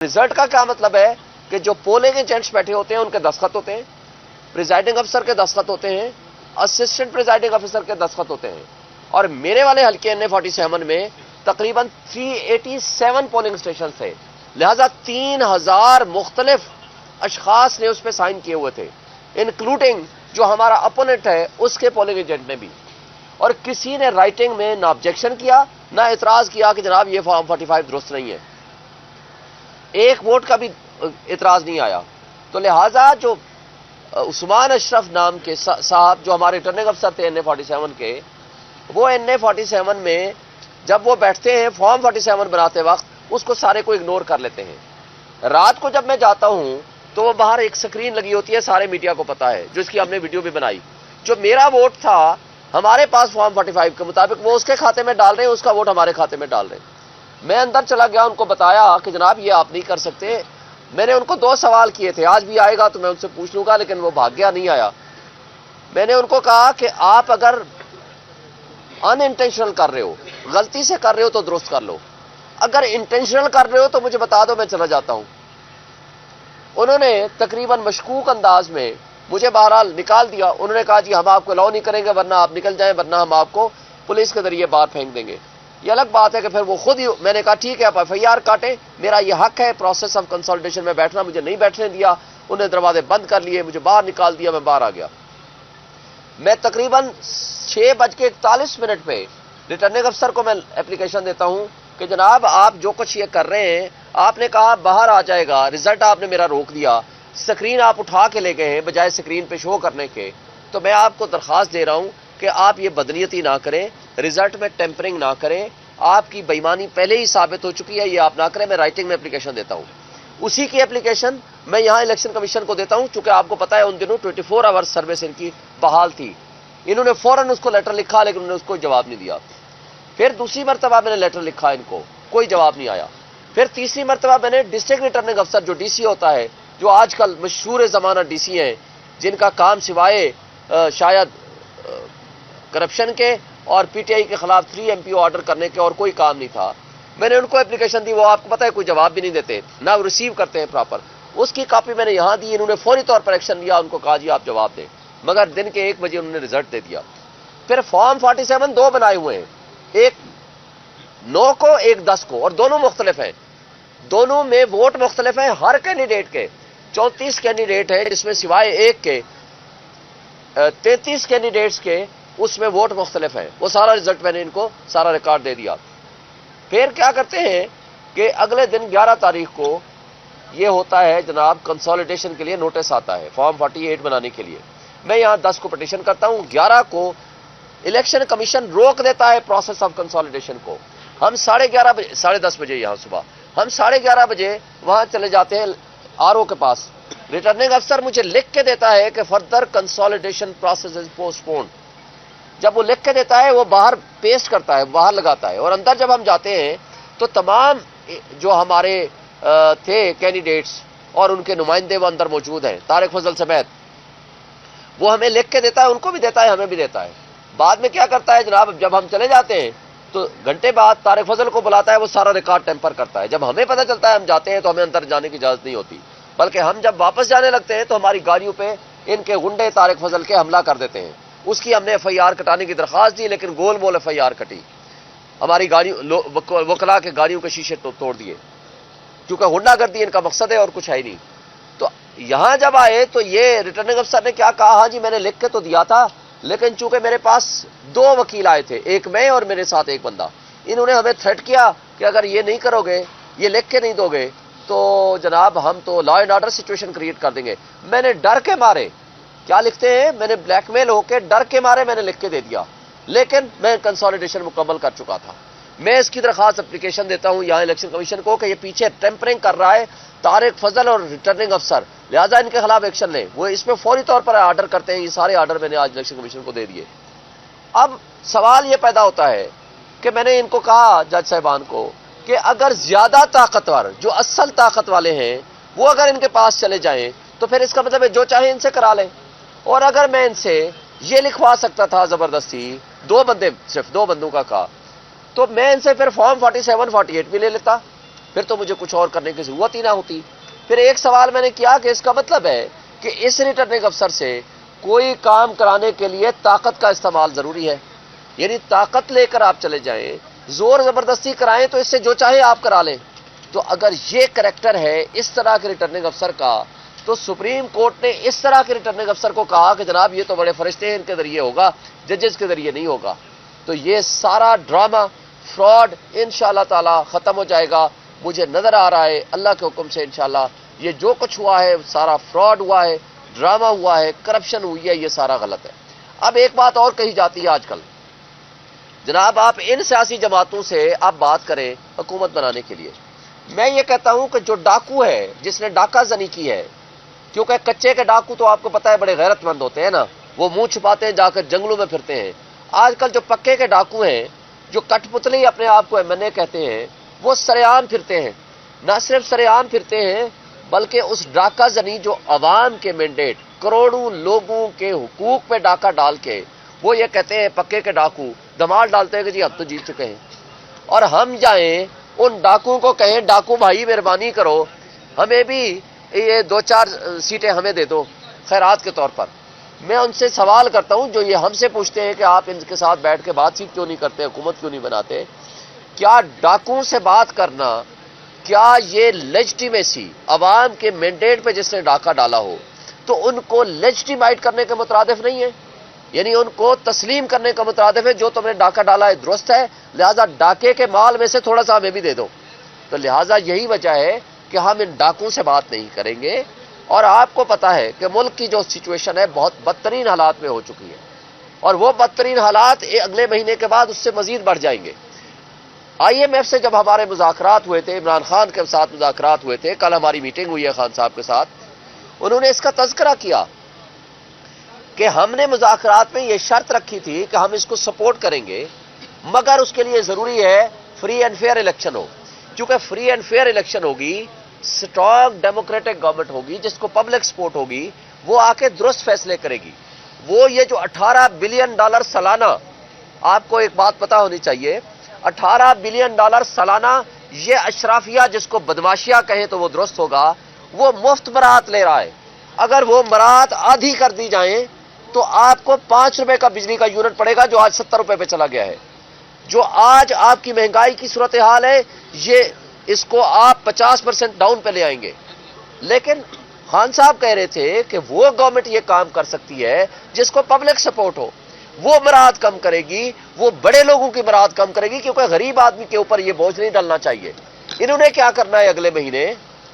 Result کا کیا مطلب ہے کہ جو پولنگ ایجنٹس بیٹھے ہوتے ہیں ان کے دستخط ہوتے ہیں، پریزائڈنگ افسر کے دستخط ہوتے ہیں، اسسٹنٹ پریزائڈنگ افسر کے دستخط ہوتے ہیں، اور میرے والے حلقے NA47 میں تقریباً 387 پولنگ اسٹیشن تھے، لہذا 3000 مختلف اشخاص نے اس پہ سائن کیے ہوئے تھے، انکلوڈنگ جو ہمارا اپوننٹ ہے اس کے پولنگ ایجنٹ نے بھی، اور کسی نے رائٹنگ میں نہ آبجیکشن کیا نہ اعتراض کیا کہ جناب یہ فارم 45 درست نہیں ہے، ایک ووٹ کا بھی اعتراض نہیں آیا۔ تو لہٰذا جو عثمان اشرف نام کے صاحب جو ہمارے ریٹرننگ افسر تھے NA47 کے، وہ NA47 میں جب وہ بیٹھتے ہیں فارم 47 بناتے وقت اس کو سارے کو اگنور کر لیتے ہیں۔ رات کو جب میں جاتا ہوں تو وہ باہر ایک سکرین لگی ہوتی ہے، سارے میڈیا کو پتا ہے، جو اس کی ہم نے ویڈیو بھی بنائی، جو میرا ووٹ تھا ہمارے پاس فارم 45 کے مطابق وہ اس کے کھاتے میں ڈال رہے ہیں، اس کا ووٹ ہمارے کھاتے میں ڈال رہے ہیں۔ میں اندر چلا گیا، ان کو بتایا کہ جناب یہ آپ نہیں کر سکتے۔ میں نے ان کو 2 سوال کیے تھے، آج بھی آئے گا تو میں ان سے پوچھ لوں گا، لیکن وہ بھاگ گیا، نہیں آیا۔ میں نے ان کو کہا کہ آپ اگر ان انٹینشنل کر رہے ہو، غلطی سے کر رہے ہو تو درست کر لو، اگر انٹینشنل کر رہے ہو تو مجھے بتا دو، میں چلا جاتا ہوں۔ انہوں نے تقریباً مشکوک انداز میں مجھے بہرحال نکال دیا۔ انہوں نے کہا جی ہم آپ کو الاؤ نہیں کریں گے، ورنہ آپ نکل جائیں، ورنہ ہم آپ کو پولیس کے ذریعے باہر پھینک دیں گے۔ یہ الگ بات ہے کہ پھر وہ خود ہی، میں نے کہا ٹھیک ہے آپ FIR کاٹیں، میرا یہ حق ہے پروسیس آف کنسالیڈیشن میں بیٹھنا، مجھے نہیں بیٹھنے دیا، انہیں دروازے بند کر لیے، مجھے باہر نکال دیا، میں باہر آ گیا۔ میں تقریباً 6:41 پہ ریٹرننگ افسر کو میں اپلیکیشن دیتا ہوں کہ جناب آپ جو کچھ یہ کر رہے ہیں، آپ نے کہا باہر آ جائے گا، رزلٹ آپ نے میرا روک دیا، سکرین آپ اٹھا کے لے گئے ہیں بجائے سکرین پہ شو کرنے کے، تو میں آپ کو درخواست دے رہا ہوں کہ آپ یہ بدنیتی نہ کریں، رزلٹ میں ٹیمپرنگ نہ کریں، آپ کی بےایمانی پہلے ہی ثابت ہو چکی ہے، یہ آپ نہ کریں۔ میں رائٹنگ میں اپلیکیشن دیتا ہوں، اسی کی اپلیکیشن میں یہاں الیکشن کمیشن کو دیتا ہوں، چونکہ آپ کو پتا ہے ان دنوں 24 آور سروس ان کی بحال تھی۔ انہوں نے فوراً اس کو لیٹر لکھا، لیکن انہوں نے اس کو جواب نہیں دیا۔ پھر دوسری مرتبہ میں نے لیٹر لکھا ان کو، کوئی جواب نہیں آیا۔ پھر تیسری مرتبہ میں نے ڈسٹرکٹ ریٹرننگ افسر جو DC ہوتا ہے، جو آج کل مشہور زمانہ DC ہیں، جن کا کام سوائے شاید کرپشن کے اور PTI کے خلاف 3 MP آرڈر کرنے کے اور کوئی کام نہیں تھا، میں نے ان کو اپلیکیشن دی، وہ آپ کو پتا ہے کوئی جواب بھی نہیں دیتے، نہ وہ ریسیو کرتے ہیں پراپر۔ اس کی کاپی میں نے یہاں دی، انہوں نے فوری طور پر ایکشن لیا، ان کو کہا جی آپ جواب دیں، مگر دن کے 1 بجے انہوں نے رزلٹ دے دیا۔ پھر فارم 47 2 بنائے ہوئے ہیں، ایک 9 کو ایک 10 کو، اور دونوں مختلف ہیں، دونوں میں ووٹ مختلف ہیں ہر کینڈیڈیٹ کے۔ 34 کینڈیڈیٹ ہیں جس میں سوائے ایک کے 33 کینڈیڈیٹس کے اس میں ووٹ مختلف ہیں۔ وہ سارا رزلٹ میں نے ان کو سارا ریکارڈ دے دیا۔ پھر کیا کرتے ہیں کہ اگلے دن 11 تاریخ کو یہ ہوتا ہے جناب، کنسالیڈیشن کے لیے نوٹس آتا ہے فارم 48 بنانے کے لیے۔ میں یہاں 10 کو پٹیشن کرتا ہوں، 11 کو الیکشن کمیشن روک دیتا ہے پروسیس آف کنسالیڈیشن کو۔ ہم 11:30 بجے، 10:30 بجے یہاں صبح، ہم 11:30 بجے وہاں چلے جاتے ہیں RO کے پاس۔ ریٹرننگ افسر مجھے لکھ کے دیتا ہے کہ further consolidation process is postponed. جب وہ لکھ کے دیتا ہے وہ باہر پیسٹ کرتا ہے، باہر لگاتا ہے، اور اندر جب ہم جاتے ہیں تو تمام جو ہمارے تھے کینڈیڈیٹس اور ان کے نمائندے وہ اندر موجود ہیں، طارق فضل سمیت، وہ ہمیں لکھ کے دیتا ہے، ان کو بھی دیتا ہے، ہمیں بھی دیتا ہے۔ بعد میں کیا کرتا ہے جناب، جب ہم چلے جاتے ہیں تو گھنٹے بعد طارق فضل کو بلاتا ہے، وہ سارا ریکارڈ ٹیمپر کرتا ہے۔ جب ہمیں پتہ چلتا ہے ہم جاتے ہیں تو ہمیں اندر جانے کی اجازت نہیں ہوتی، بلکہ ہم جب واپس جانے لگتے ہیں تو ہماری گاڑیوں پہ ان کے غنڈے طارق فضل کے حملہ کر دیتے ہیں۔ اس کی ہم نے FIR کٹانے کی درخواست دی، لیکن گول مول FIR کٹی، ہماری گاڑی وکلا کے گاڑیوں کے شیشے توڑ دیے، کیونکہ غنڈہ گردی ان کا مقصد ہے اور کچھ ہے ہی نہیں۔ تو یہاں جب آئے تو یہ ریٹرننگ افسر نے کیا کہا، ہاں جی میں نے لکھ کے تو دیا تھا، لیکن چونکہ میرے پاس 2 وکیل آئے تھے، ایک میں اور میرے ساتھ ایک بندہ، انہوں نے ہمیں تھریٹ کیا کہ اگر یہ نہیں کرو گے، یہ لکھ کے نہیں دو گے تو جناب ہم تو law and order situation create کر دیں گے۔ میں نے ڈر کے مارے، کیا لکھتے ہیں، میں نے بلیک میل ہو کے ڈر کے مارے میں نے لکھ کے دے دیا، لیکن میں کنسالیڈیشن مکمل کر چکا تھا۔ میں اس کی درخواست اپلیکیشن دیتا ہوں یہاں الیکشن کمیشن کو کہ یہ پیچھے ٹیمپرنگ کر رہا ہے طارق فضل اور ریٹرننگ افسر، لہذا ان کے خلاف ایکشن لیں۔ وہ اس پہ فوری طور پر آرڈر کرتے ہیں، یہ سارے آرڈر میں نے آج الیکشن کمیشن کو دے دیے۔ اب سوال یہ پیدا ہوتا ہے کہ میں نے ان کو کہا جج صاحبان کو کہ اگر زیادہ طاقتور جو اصل طاقت والے ہیں وہ اگر ان کے پاس چلے جائیں تو پھر اس کا مطلب ہے جو چاہے ان سے کرا لیں، اور اگر میں ان سے یہ لکھوا سکتا تھا زبردستی، 2 بندے، صرف 2 بندوں کا کہا، تو میں ان سے پھر فارم 47 48 بھی لے لیتا، پھر تو مجھے کچھ اور کرنے کی ضرورت ہی نہ ہوتی۔ پھر ایک سوال میں نے کیا کہ اس کا مطلب ہے کہ اس ریٹرننگ افسر سے کوئی کام کرانے کے لیے طاقت کا استعمال ضروری ہے، یعنی طاقت لے کر آپ چلے جائیں، زور زبردستی کرائیں تو اس سے جو چاہے آپ کرا لیں۔ تو اگر یہ کریکٹر ہے اس طرح کے ریٹرننگ افسر کا، تو سپریم کورٹ نے اس طرح کے ریٹرننگ افسر کو کہا کہ جناب یہ تو بڑے فرشتے ہیں، ان کے ذریعے ہوگا، ججز کے ذریعے نہیں ہوگا۔ تو یہ سارا ڈرامہ، فراڈ انشاءاللہ تعالی ختم ہو جائے گا۔ مجھے نظر آ رہا ہے اللہ کے حکم سے انشاءاللہ یہ جو کچھ ہوا ہے سارا فراڈ ہوا ہے، ڈرامہ ہوا ہے، کرپشن ہوئی ہے، یہ سارا غلط ہے۔ اب ایک بات اور کہی جاتی ہے آج کل، جناب آپ ان سیاسی جماعتوں سے آپ بات کریں حکومت بنانے کے لیے۔ میں یہ کہتا ہوں کہ جو ڈاکو ہے، جس نے ڈاکہ زنی کی ہے، کیونکہ کچے کے ڈاکو تو آپ کو پتا ہے بڑے غیرت مند ہوتے ہیں نا، وہ منہ چھپاتے ہیں، جا کر جنگلوں میں پھرتے ہیں۔ آج کل جو پکے کے ڈاکو ہیں، جو کٹ پتلی اپنے آپ کو MNA کہتے ہیں، وہ سرعام پھرتے ہیں۔ نہ صرف سرعام پھرتے ہیں بلکہ اس ڈاکہ زنی جو عوام کے مینڈیٹ، کروڑوں لوگوں کے حقوق پہ ڈاکہ ڈال کے وہ یہ کہتے ہیں پکے کے ڈاکو دماغ ڈالتے ہیں کہ جی ہم تو جیت چکے ہیں، اور ہم جائیں ان ڈاکوؤں کو کہیں ڈاکو بھائی مہربانی کرو ہمیں بھی یہ 2-4 سیٹیں ہمیں دے دو خیرات کے طور پر۔ میں ان سے سوال کرتا ہوں جو یہ ہم سے پوچھتے ہیں کہ آپ ان کے ساتھ بیٹھ کے بات چیت کیوں نہیں کرتے، حکومت کیوں نہیں بناتے، کیا ڈاکوؤں سے بات کرنا، کیا یہ لیجٹیمیسی عوام کے مینڈیٹ پہ جس نے ڈاکہ ڈالا ہو تو ان کو لیجٹیمائٹ کرنے کے مترادف نہیں ہے؟ یعنی ان کو تسلیم کرنے کا مترادف ہے جو تم نے ڈاکہ ڈالا ہے درست ہے، لہذا ڈاکے کے مال میں سے تھوڑا سا ہمیں بھی دے دو۔ تو لہذا یہی وجہ ہے کہ ہم ان ڈاکوں سے بات نہیں کریں گے۔ اور آپ کو پتا ہے کہ ملک کی جو سچویشن ہے بہت بدترین حالات میں ہو چکی ہے، اور وہ بدترین حالات اگلے مہینے کے بعد اس سے مزید بڑھ جائیں گے۔ IMF سے جب ہمارے مذاکرات ہوئے تھے، عمران خان کے ساتھ مذاکرات ہوئے تھے، کل ہماری میٹنگ ہوئی ہے خان صاحب کے ساتھ، انہوں نے اس کا تذکرہ کیا کہ ہم نے مذاکرات میں یہ شرط رکھی تھی کہ ہم اس کو سپورٹ کریں گے، مگر اس کے لیے ضروری ہے فری اینڈ فیئر الیکشن ہو۔ چونکہ فری اینڈ فیئر الیکشن ہوگی، اسٹرانگ ڈیموکریٹک گورنمنٹ ہوگی جس کو پبلک سپورٹ ہوگی، وہ آ کے درست فیصلے کرے گی۔ وہ یہ جو $18 بلین سالانہ، آپ کو ایک بات پتا ہونی چاہیے، $18 بلین سالانہ، یہ اشرافیہ جس کو بدماشیہ کہیں تو وہ درست ہوگا، وہ مفت برات لے رہا ہے۔ اگر وہ برات آدھی کر دی جائیں تو آپ کو $5 کا بجلی کا یونٹ پڑے گا جو آج $70 پہ چلا گیا ہے۔ جو آج آپ کی مہنگائی کی صورتحال ہے، یہ اس کو آپ 50% ڈاؤن پہ لے آئیں گے۔ لیکن خان صاحب کہہ رہے تھے کہ وہ گورنمنٹ یہ کام کر سکتی ہے جس کو پبلک سپورٹ ہو، وہ برات کم کرے گی، وہ بڑے لوگوں کی برات کم کرے گی، کیونکہ غریب آدمی کے اوپر یہ بوجھ نہیں ڈالنا چاہیے۔ انہوں نے کیا کرنا ہے اگلے مہینے،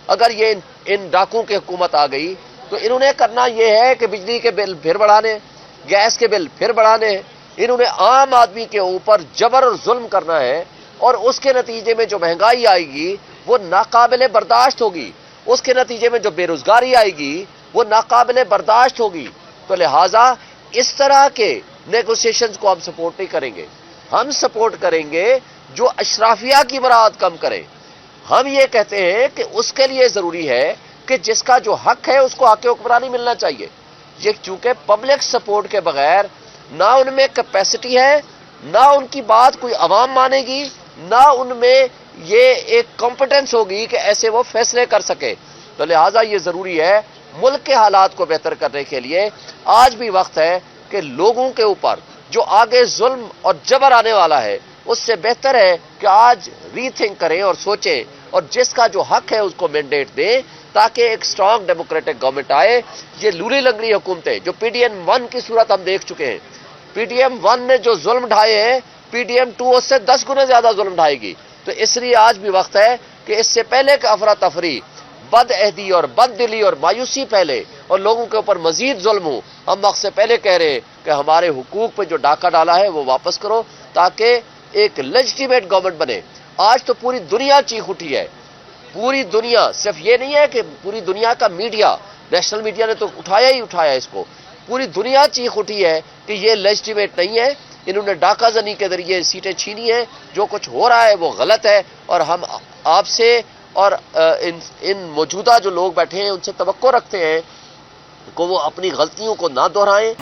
اگر یہ ان ڈاکوں کی حکومت آ گئی تو انہوں نے کرنا یہ ہے کہ بجلی کے بل پھر بڑھانے، گیس کے بل پھر بڑھانے، انہوں نے عام آدمی کے اوپر جبر اور ظلم کرنا ہے، اور اس کے نتیجے میں جو مہنگائی آئے گی وہ ناقابل برداشت ہوگی، اس کے نتیجے میں جو بے روزگاری آئے گی وہ ناقابل برداشت ہوگی۔ تو لہٰذا اس طرح کے نیگوسیشنز کو ہم سپورٹ نہیں کریں گے۔ ہم سپورٹ کریں گے جو اشرافیہ کی برات کم کرے۔ ہم یہ کہتے ہیں کہ اس کے لیے ضروری ہے کہ جس کا جو حق ہے اس کو حق حکمرانی ملنا چاہیے۔ یہ چونکہ پبلک سپورٹ کے بغیر نہ ان میں کیپیسٹی ہے، نہ ان کی بات کوئی عوام مانے گی، نہ ان میں یہ ایک کمپٹنس ہوگی کہ ایسے وہ فیصلے کر سکے۔ تو لہٰذا یہ ضروری ہے ملک کے حالات کو بہتر کرنے کے لیے آج بھی وقت ہے کہ لوگوں کے اوپر جو آگے ظلم اور جبر آنے والا ہے اس سے بہتر ہے کہ آج ری تھنک کریں اور سوچیں، اور جس کا جو حق ہے اس کو مینڈیٹ دیں تاکہ ایک سٹرانگ ڈیموکریٹک گورنمنٹ آئے۔ یہ لولی لنگڑی حکومتیں جو PDM-1 کی صورت ہم دیکھ چکے ہیں، PDM-1 نے جو ظلم ڈھائے ہیں PDM-2 اس سے 10 گنا زیادہ ظلم ڈھائے گی۔ تو اس لیے آج بھی وقت ہے کہ اس سے پہلے کہ افراتفری، بد عہدی اور بد دلی اور مایوسی پھیلے اور لوگوں کے اوپر مزید ظلم ہو، ہم وقت سے پہلے کہہ رہے ہیں کہ ہمارے حقوق پہ جو ڈاکہ ڈالا ہے وہ واپس کرو تاکہ ایک لیجٹیمیٹ گورنمنٹ بنے۔ آج تو پوری دنیا چیخ اٹھی ہے، پوری دنیا، صرف یہ نہیں ہے کہ پوری دنیا کا میڈیا، نیشنل میڈیا نے تو اٹھایا ہی اٹھایا اس کو، پوری دنیا چیخ اٹھی ہے کہ یہ لیجٹیمیٹ نہیں ہے، انہوں نے ڈاکہ زنی کے ذریعے سیٹیں چھینی ہیں، جو کچھ ہو رہا ہے وہ غلط ہے، اور ہم آپ سے اور ان موجودہ جو لوگ بیٹھے ہیں ان سے توقع رکھتے ہیں کہ وہ اپنی غلطیوں کو نہ دہرائیں۔